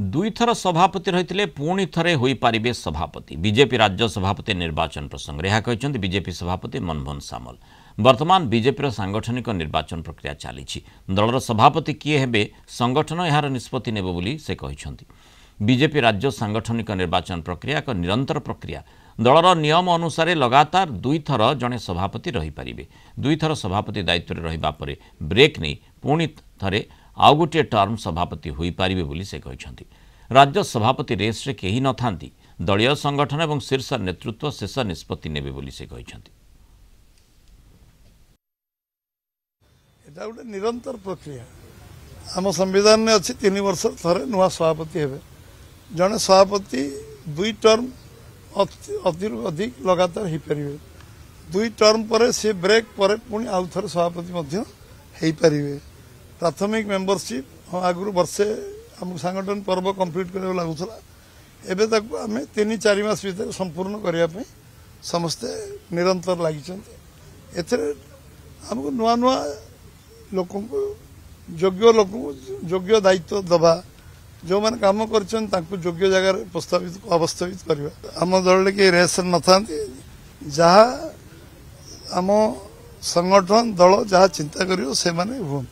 दुई थर सभापति रही पुणी थे हो पारे सभापति बीजेपी राज्य सभापति निर्वाचन प्रसंग में कहते बीजेपी सभापति मनमोहन सामल। वर्तमान बीजेपी सांगठनिक निर्वाचन प्रक्रिया चली दलर सभापति किए हेबे संगठन यार निष्पत्ति नेब बोली से कहते। बीजेपी राज्य सांगठनिक निर्वाचन प्रक्रिया एक निरंतर प्रक्रिया। दलर नियम अनुसार लगातार दुई थर जड़े सभापति रही पारे। दुई थर सभापति दायित्व में रहिबा परे ब्रेक नहीं पुणी थे आउ गोटे टर्म सभापति हो पारे बोली से कहते। राज्य सभापति रेस रे केही न थांती दलीय संगठन और शीर्ष नेतृत्व शेष निष्पत्ति नेबे बोली से कहते। एटा गोटे निरंतर प्रक्रिया आम संविधान में अच्छी 3 वर्ष थरे नुआ सभापति हेबे। जड़े सभापति दुई टर्म अधिक लगातार हो पारे। दुई टर्म पर सी ब्रेक पर पुणी आउ थे सभापति हो पारे। प्राथमिक मेंबरशिप हाँ आगु वर्षे आम सांगठन पर्व कंप्लीट करने लगुला एवं आम 3-4 मास भर संपूर्ण करने समस्ते निरंतर लगी। आमको नुआ नुआ लोक योग्य दायित्व दबा जो मैंने कम कर योग्य जगार प्रस्तावित अवस्थापित करवा। आम दल के रेस न था जहाँ आम संगठन दल जहाँ चिंता कर से माने हुआ।